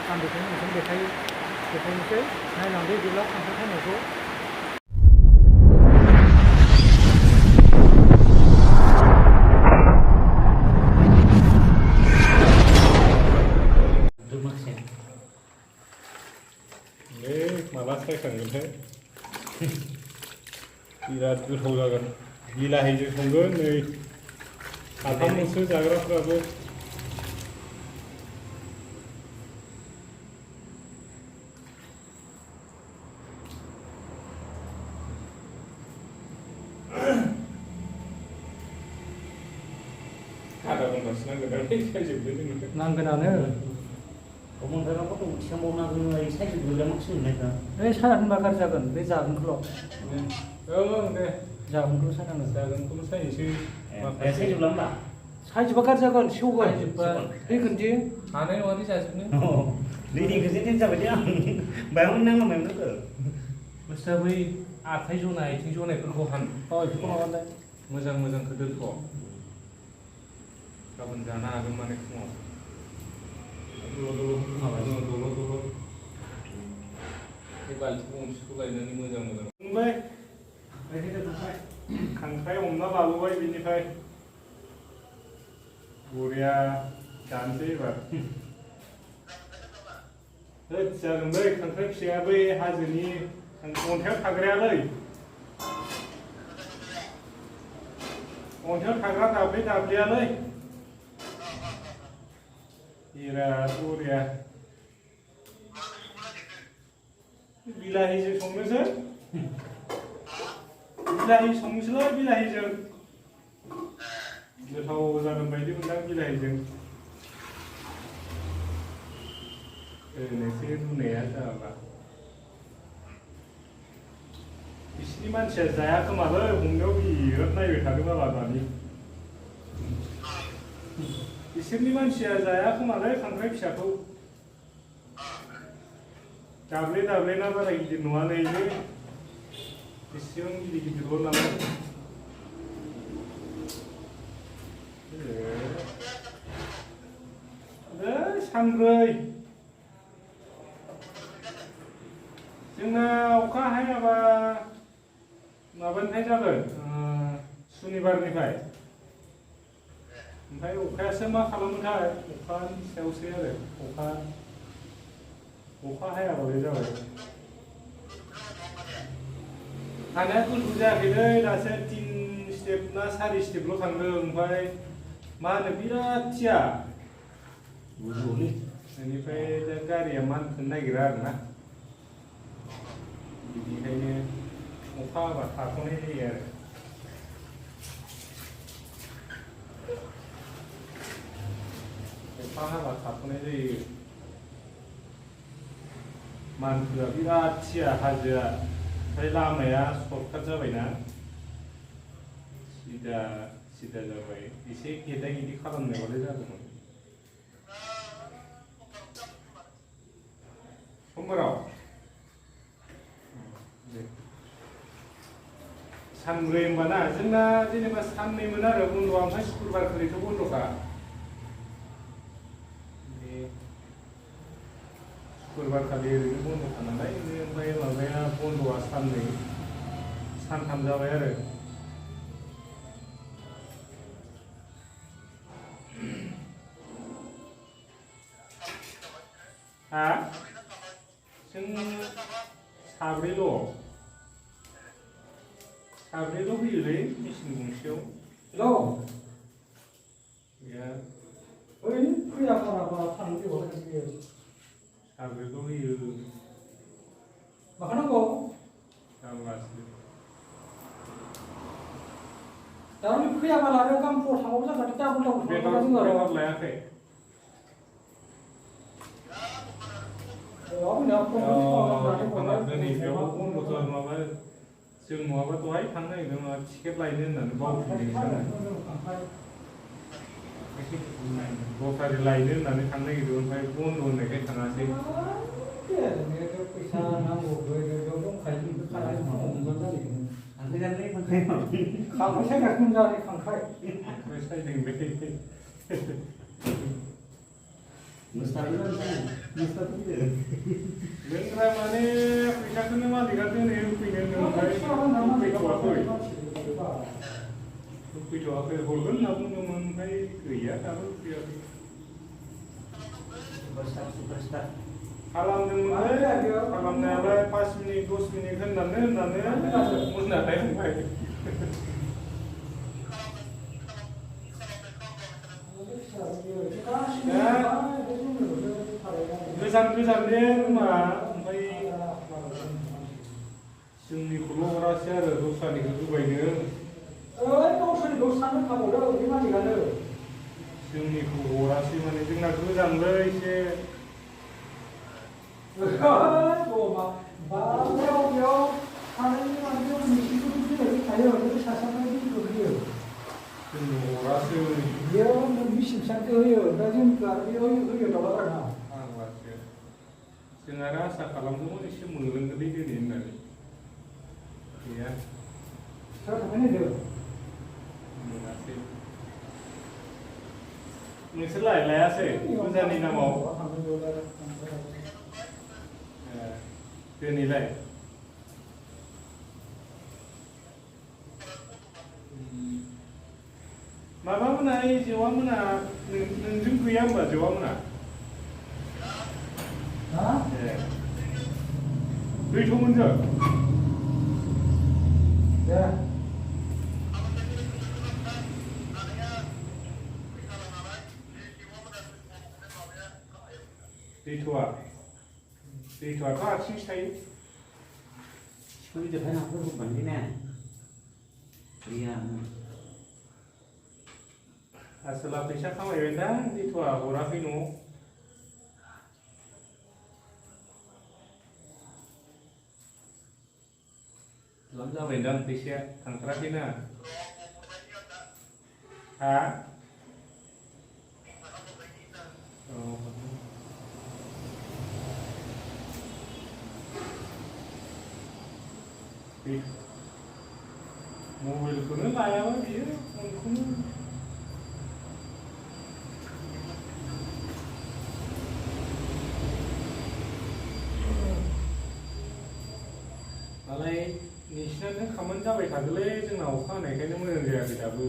आं बेखौनो नोंथांनो देखायनोसै नायलांदो बिदिब्ला खांख्राइ सायनायखौ माला सायखांगोनथाय बिराद गोथाव जागोन बिलाहिजों संगोन नै साथामल'सो जाग्राफ्राबो आधा घन्टासो नांगोन सायजोबनो जोंनो नांगोनानो अमनफोराबो दं थिखांबावनांगौ सायजोबनो माखिनो नायगा बे सायना दोनबा गाज्रि जागोन बे जागोनखौल' ओं दे जागोनखौल' सायनांगोन जागोनखौल' सायनोसै सायजोबला होमबा सायजोबा गाज्रि जागोन सेवगोन दैखोनदि हानाय नङा जाजोबनो दैनिखौसो जाबाय दे आं बायावनो नांलामायाव नोंखौ बुस्थुआ बै आखाइ जनाय आथिं जनायफोरखौ हान बेफोरखौ माबालाय मोजांखौ दोनथ' गाबोन जानो हागोन माने फुङाव दल' बे बाल्थिखौ गंसेखौ लायनानै मोजां मोनबाय खांख्राइ हमना लाबोबाय बिनिफ्राय बरिया जानोसै एबार जागोन बै खांख्राइ फिसाया बै हाजोनि अन्थाइयाव थाग्रायालै अन्थाइयाव थाग्रा दाब्लियालै बिराद बरिया बिलाहिजों संनोसै बिलाहिजों गोथाव जागोन बायदि मोनदां बिलाहिजों ओरैनोसो रुनाया जाबा बिसिनि मानसिया जाया खोमालै हमनायाव बिराद नायबाय थादों माला दानि बिसोरनि मानसिया जाया खोमालै खांख्राइ फिसाखौ दाब्ले ना बारा गिदिर नङा नैलै एसेबां गिदिरल' नालाय सानब्रै जोंना अखा हायाबा माबानिफ्राय जागोन सुनिबारनिफ्राय ओमफ्राय अखायासो मा खालामोथाय अखानि सायावसो आरो अखा हायाबालाय जाबाय हानाया गुसु जायाखैलै दासो 3 स्टेप ना 4 स्टेपल' थांदों ओमफ्राय मा होनो बिराद थिया बेनिफ्राय दा गारिया मानखोनो नागिरा आरोना बिनिखायनो अखा हाबा थाथ'नाय जायो आरो अखा हाबा थाथ'नाय जायो मानखोआ बिराद थिया हाजोआ ओमफ्राय लामाया सर्टकाट जाबायना सिदा जाबाय एसे गेदा गेदि खालामनायावलाय जादोंमोन समबाराव सानब्रै होमबाना जोंना जेनेबा साननैमोन आरो बन्द'आ ओमफ्राय शुक्रुबार खालिथ' बन्द'खा शुक्रुबार खालि ओरैनो बन्द'खा नालाय ओमफ्राय माबाया बन्द'आ सानथाम जाबाय आरो हा जों साब्रैल' फैयोलै मेचिन गंसेयाव गैया साब्रैल' होयो माखानांगौ जारलासो दा फैयाबाला आरो गामफ्राव थांबाबो जाखादो बेदर लायाखै दिनै बेयाव बन्द'थार माबा जों नङाबा दहाय थांनो नागिरदों माबा टिकेट लायनो होननानै बावफिनदों लटारि लायनो होननानै थांनो नागिरदों ओमफ्राय बन्द' होननायखाय थाङासै फैसा नांगौ बेयाव दंखायो खांख्राइ सायगासिनो जाबाय खांख्राइ सायदों बे लोंग्रा माने फैसाखौनो मालिकआ दोनो होफैनो होफैथ'वाखै हरगोन होनना बुंदोंमोन ओमफ्राय गैया दाबो होफैयाखै खालामदोंमोनलै खालामनायालाय 5 मिनिट 10 मिनिट होननानै मोनानाय बुंबाय गोजान दे रुमा ओमफ्राय जोंनिखौल' हरासै आरो दस्रानिखौ होबायनो गावसोरनिखौ साननो खाबावदों बे मालिकानो जोंनिखौ हरासै माने जोंना गोजानलै एसे बेयाव थानायनि मानसियाव मिथिंखौ दिनै थायो बे सासानाय दैखौ होयो जोंनो हरासै बेयाव मिसिन फिसाखौ होयो दा जोंखौ आरो बेयाव होयो दावलाबायना आंलासो जों आरो आसा खालामदोंमोन एसे मोनलोंगोनलै दिनै होननानै गैया सोर थांनो होदों मोनासै नोंसोरलाय लायासै फुजानि नामाव दिनैलाय माबा मोना जेवा मोना नोंजों गैया होमबा जेवा मोना गैथ'मोन जों दैथ'आथ' आथिंसो थायो सिखुरि जोबबाय नाफोर बुंबाय ना गैया आसोला फैसा खामायबायदां दैथ'आ हराखै न'आव लाब जाबायदां फैसाया थांथाराखैना हा मबाइलखौनो लायाबा बियो फनखौनो मालाय नोंसिनानो खामानि जाबाय थागोलै जोंना अखा हानायखायनो मोजां जायाखै दाबो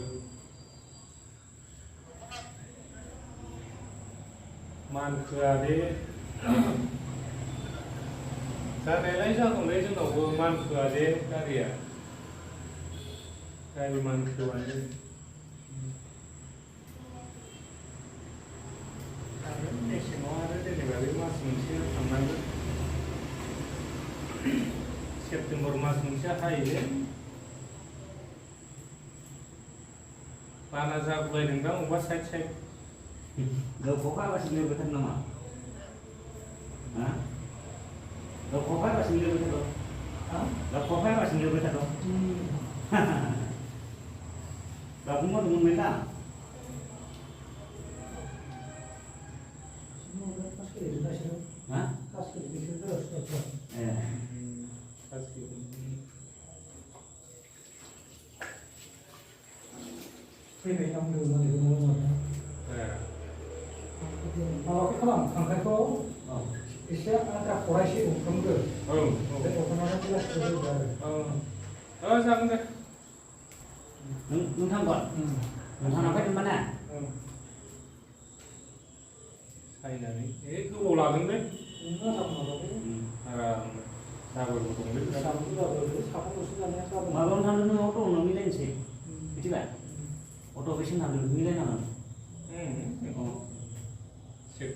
मानखोआ दे जानायालाय जागौलै जोंनावबो मानखोआ दे गारिया गारि मानखोआनो मेसेङाव आरो जेनेबा बे मास मोनसे थांनांगोन सेप्तेम्बर मास मोनसे हायोलै बाना जागुलायदोंदां अबेबा साइड गावखौहागासिनो बोथोर नामा गावखौहागासिनो बोथोर दं गावखौहागासिनो बोथोर दं गावखौ दंमोन मेला फैनाय नांगौ माबाखौ खालाम खांख्राइखौ एसे आद्रा खरायसे एवफ्रामदो बे एवफ्रामनानै गिलासखौ होदो आरो जागोन दे नों थांगोन नोंथाङा फैदोंबा ना सायनानै गोबाव लागोनलै आराम जाबोरबो दंलै माबायावनो थांदों नों अट'आवनो मिलायनोसै मिथिबाय अट' बेसिम थांदों मिलायनांगोन चेक